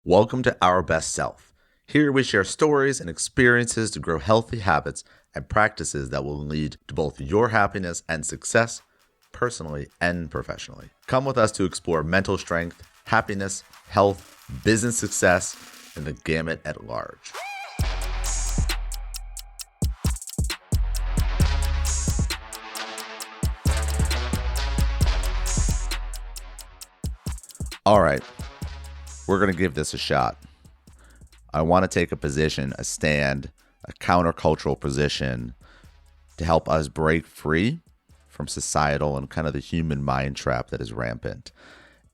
Welcome to Our Best Self. Here we share stories and experiences to grow healthy habits and practices that will lead to both your happiness and success, personally and professionally. Come with us to explore mental strength, happiness, health, business success, and the gamut at large. All right, we're going to give this a shot. I want to take a position, a stand, a countercultural position to help us break free from societal and kind of the human mind trap that is rampant.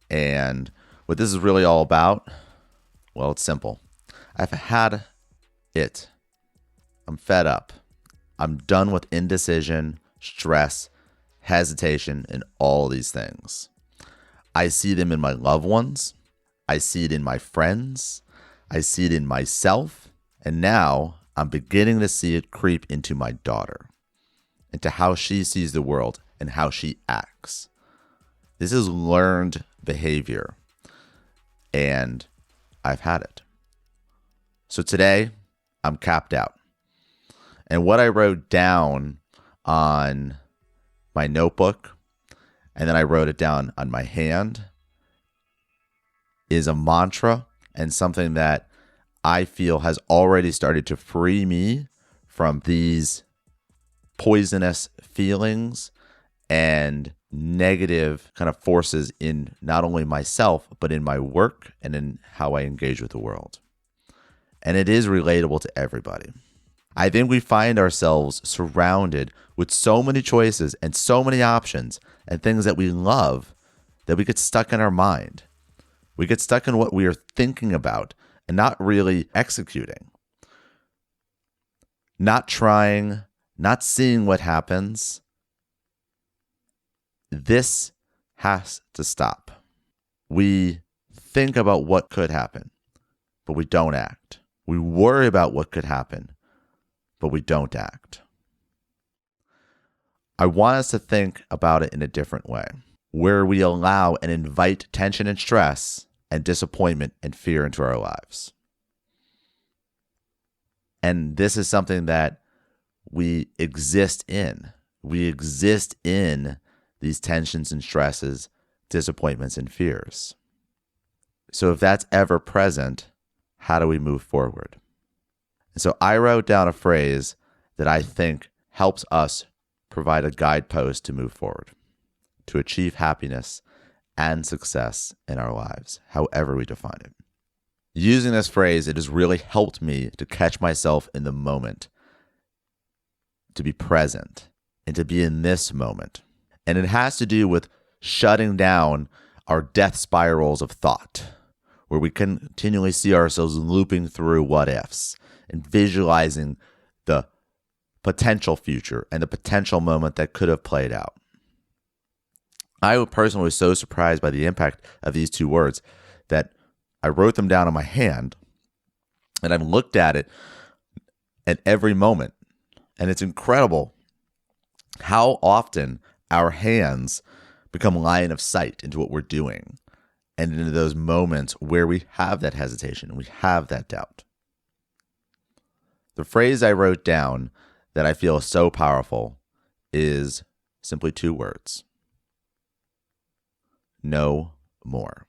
And what this is really all about, well, it's simple. I've had it. I'm fed up. I'm done with indecision, stress, hesitation, and all these things. I see them in my loved ones. I see it in my friends. I see it in myself. And now I'm beginning to see it creep into my daughter, into how she sees the world and how she acts. This is learned behavior, and I've had it. So today, I'm capped out. And what I wrote down on my notebook, and then I wrote it down on my hand, is a mantra and something that I feel has already started to free me from these poisonous feelings and negative kind of forces in not only myself, but in my work and in how I engage with the world. And it is relatable to everybody. I think we find ourselves surrounded with so many choices and so many options and things that we love that we get stuck in our mind. We get stuck in what we are thinking about and not really executing. Not trying, not seeing what happens. This has to stop. We think about what could happen, but we don't act. We worry about what could happen, but we don't act. I want us to think about it in a different way, where we allow and invite tension and stress and disappointment and fear into our lives. And this is something that we exist in. We exist in these tensions and stresses, disappointments and fears. So if that's ever present, how do we move forward? And so I wrote down a phrase that I think helps us provide a guidepost to move forward, to achieve happiness and success in our lives, however we define it. Using this phrase, it has really helped me to catch myself in the moment, to be present, and to be in this moment. And it has to do with shutting down our death spirals of thought, where we continually see ourselves looping through what ifs and visualizing the potential future and the potential moment that could have played out. I personally was so surprised by the impact of these two words that I wrote them down on my hand, and I've looked at it at every moment. And it's incredible how often our hands become line of sight into what we're doing and into those moments where we have that hesitation and we have that doubt. The phrase I wrote down that I feel is so powerful is simply two words: no more.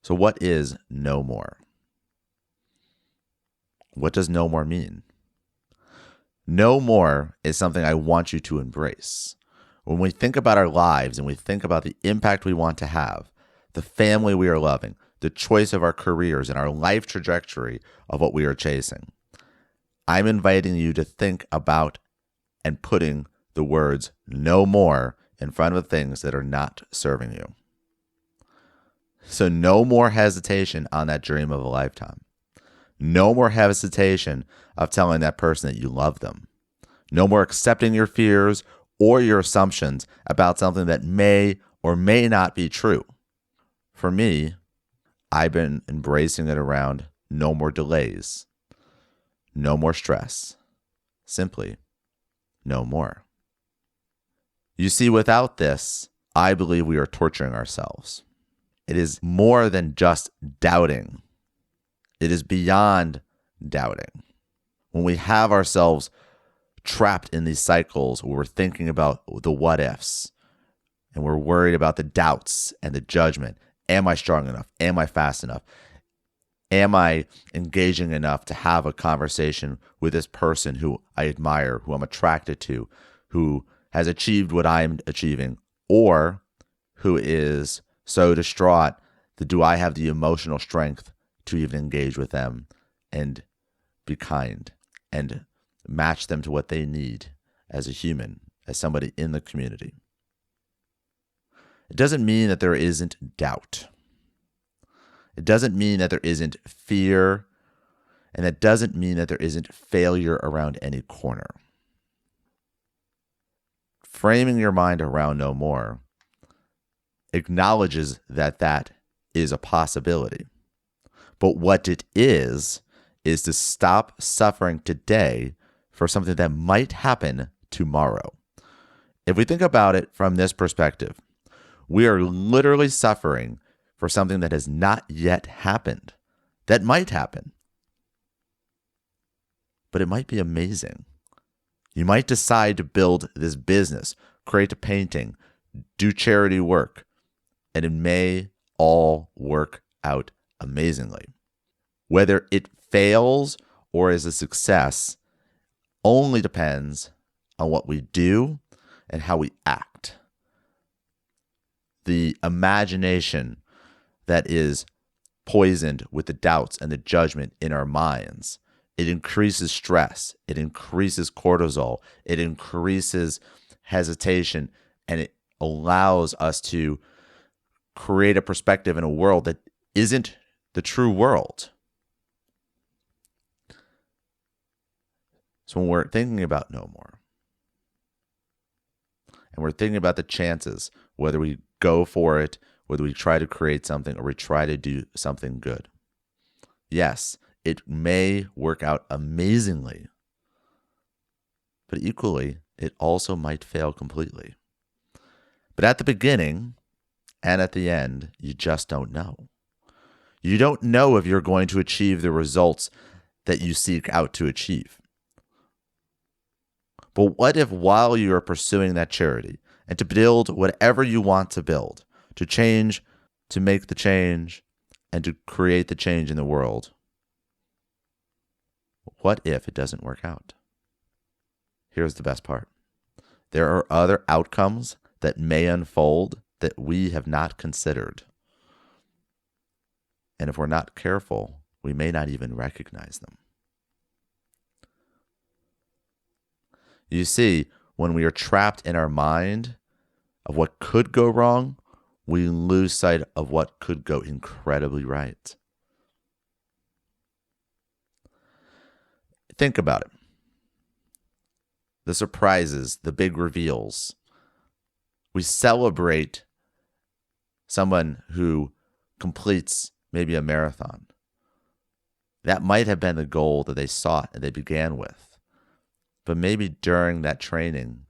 So what is no more? What does no more mean? No more is something I want you to embrace. When we think about our lives and we think about the impact we want to have, the family we are loving, the choice of our careers and our life trajectory of what we are chasing, I'm inviting you to think about and putting the words no more in front of things that are not serving you. So no more hesitation on that dream of a lifetime. No more hesitation of telling that person that you love them. No more accepting your fears or your assumptions about something that may or may not be true. For me, I've been embracing it around no more delays, no more stress, simply no more. You see, without this, I believe we are torturing ourselves. It is more than just doubting. It is beyond doubting. When we have ourselves trapped in these cycles where we're thinking about the what ifs and we're worried about the doubts and the judgment. Am I strong enough? Am I fast enough? Am I engaging enough to have a conversation with this person who I admire, who I'm attracted to, who has achieved what I'm achieving, or who is so distraught that do I have the emotional strength to even engage with them and be kind and match them to what they need as a human, as somebody in the community? It doesn't mean that there isn't doubt. It doesn't mean that there isn't fear, and it doesn't mean that there isn't failure around any corner. Framing your mind around no more acknowledges that that is a possibility. But what it is to stop suffering today for something that might happen tomorrow. If we think about it from this perspective, we are literally suffering for something that has not yet happened, that might happen. But it might be amazing. You might decide to build this business, create a painting, do charity work, and it may all work out amazingly. Whether it fails or is a success only depends on what we do and how we act. The imagination that is poisoned with the doubts and the judgment in our minds, it increases stress, it increases cortisol, it increases hesitation, and it allows us to create a perspective in a world that isn't the true world. So when we're thinking about no more, and we're thinking about the chances, whether we go for it, whether we try to create something or we try to do something good, yes, it may work out amazingly, but equally, it also might fail completely. But at the beginning and at the end, you just don't know. You don't know if you're going to achieve the results that you seek out to achieve. But what if while you are pursuing that charity and to build whatever you want to build, to change, to make the change, and to create the change in the world, what if it doesn't work out? Here's the best part. There are other outcomes that may unfold that we have not considered. And if we're not careful, we may not even recognize them. You see, when we are trapped in our mind of what could go wrong, we lose sight of what could go incredibly right. Think about it. The surprises, the big reveals. We celebrate someone who completes maybe a marathon. That might have been the goal that they sought and they began with. But maybe during that training,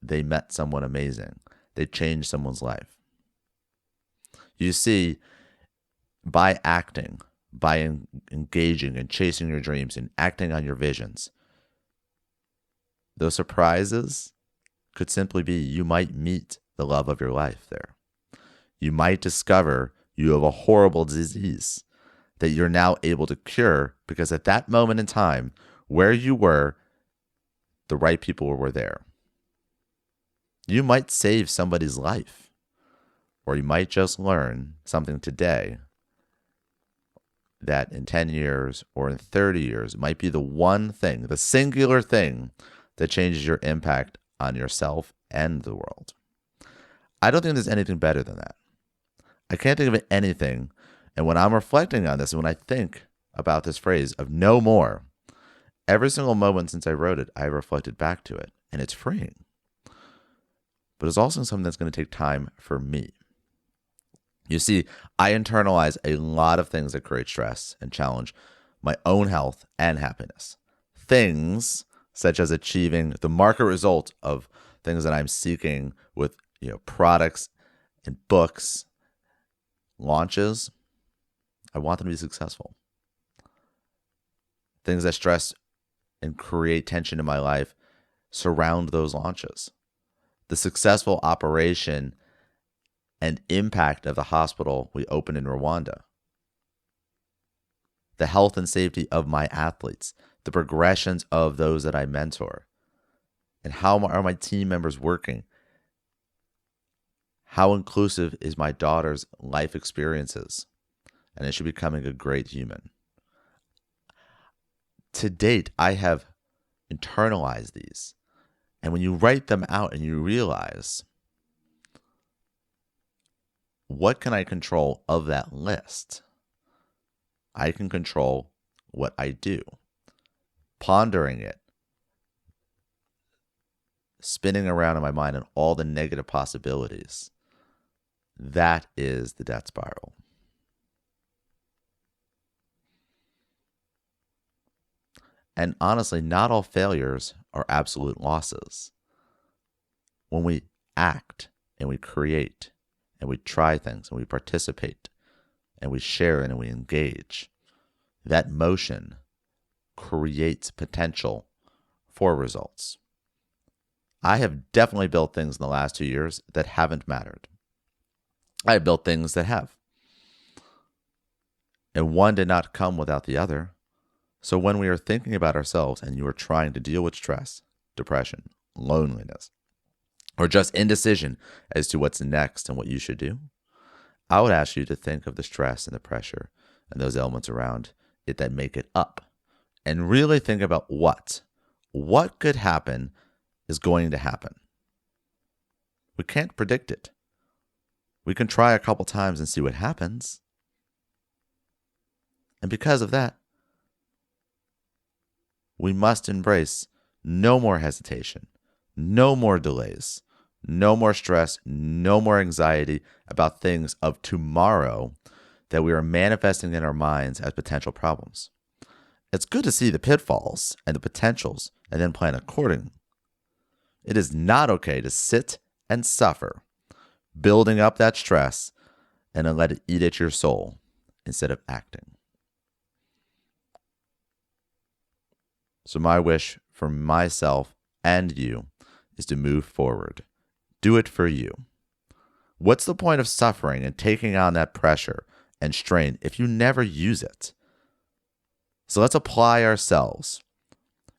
they met someone amazing. They changed someone's life. You see, by acting, by engaging and chasing your dreams and acting on your visions, those surprises could simply be you might meet the love of your life there. You might discover you have a horrible disease that you're now able to cure because at that moment in time, where you were, the right people were there. You might save somebody's life, or you might just learn something today that in 10 years or in 30 years might be the one thing, the singular thing that changes your impact on yourself and the world. I don't think there's anything better than that. I can't think of anything. And when I'm reflecting on this, and when I think about this phrase of no more, every single moment since I wrote it, I reflected back to it, and it's freeing. But it's also something that's going to take time for me. You see, I internalize a lot of things that create stress and challenge my own health and happiness. Things such as achieving the market result of things that I'm seeking with products and books launches, I want them to be successful. Things that stress and create tension in my life surround those launches. The successful operation and impact of the hospital we opened in Rwanda. The health and safety of my athletes. The progressions of those that I mentor. And how are my team members working? How inclusive is my daughter's life experiences? And is she becoming a great human? To date, I have internalized these. And when you write them out and you realize, what can I control of that list? I can control what I do. Pondering it, spinning around in my mind and all the negative possibilities. That is the death spiral. And honestly, not all failures are absolute losses. When we act and we create and we try things and we participate and we share and we engage, that motion creates potential for results. I have definitely built things in the last 2 years that haven't mattered. I have built things that have. And one did not come without the other. So when we are thinking about ourselves and you are trying to deal with stress, depression, loneliness, or just indecision as to what's next and what you should do, I would ask you to think of the stress and the pressure and those elements around it that make it up. And really think about what could happen is going to happen. We can't predict it. We can try a couple times and see what happens. And because of that, we must embrace no more hesitation, no more delays, no more stress, no more anxiety about things of tomorrow that we are manifesting in our minds as potential problems. It's good to see the pitfalls and the potentials and then plan accordingly. It is not okay to sit and suffer, building up that stress and then let it eat at your soul instead of acting. So my wish for myself and you is to move forward. Do it for you. What's the point of suffering and taking on that pressure and strain if you never use it? So let's apply ourselves.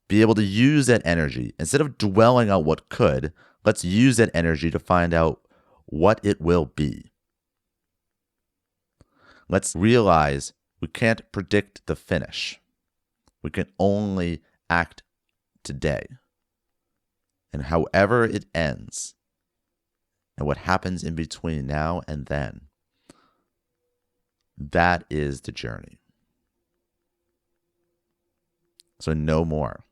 Be able to use that energy. Instead of dwelling on what could, let's use that energy to find out what it will be. Let's realize we can't predict the finish. We can only act today. And however it ends, and what happens in between now and then, that is the journey. So no more.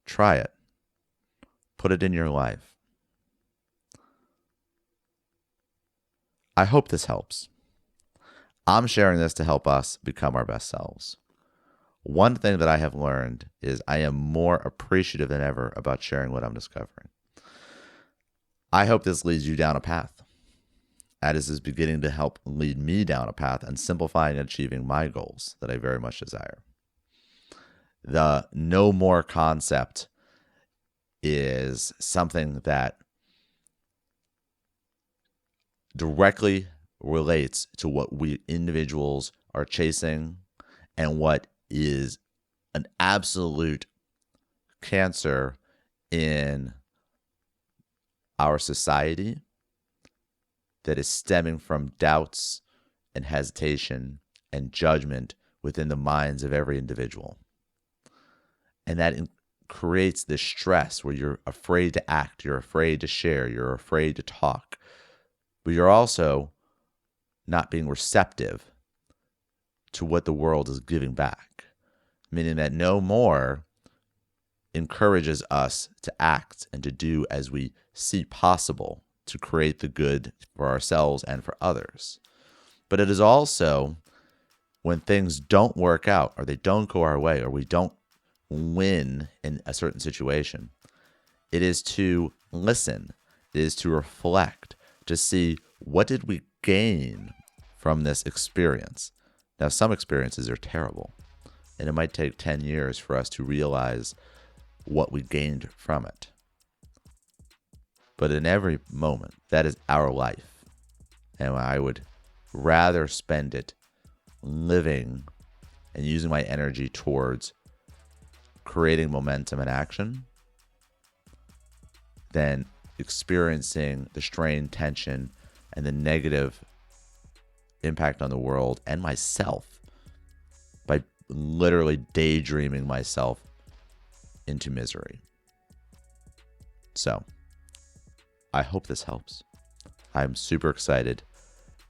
Try it. Put it in your life. I hope this helps. I'm sharing this to help us become our best selves. One thing that I have learned is I am more appreciative than ever about sharing what I'm discovering. I hope this leads you down a path. Addis is beginning to help lead me down a path and simplifying and achieving my goals that I very much desire. The no more concept is something that directly relates to what we individuals are chasing and what is an absolute cancer in our society that is stemming from doubts and hesitation and judgment within the minds of every individual. And that creates this stress where you're afraid to act, you're afraid to share, you're afraid to talk, but you're also not being receptive to what the world is giving back. Meaning that no more encourages us to act and to do as we see possible to create the good for ourselves and for others. But it is also when things don't work out or they don't go our way or we don't win in a certain situation, it is to listen, it is to reflect, to see what did we gain from this experience? Now, some experiences are terrible, and it might take 10 years for us to realize what we gained from it. But in every moment, that is our life. And I would rather spend it living and using my energy towards creating momentum and action than experiencing the strain, tension, and the negative impact on the world and myself by literally daydreaming myself into misery. So, I hope this helps. I'm super excited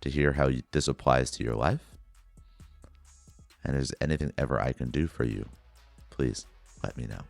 to hear how this applies to your life. And if there's anything ever I can do for you, please let me know.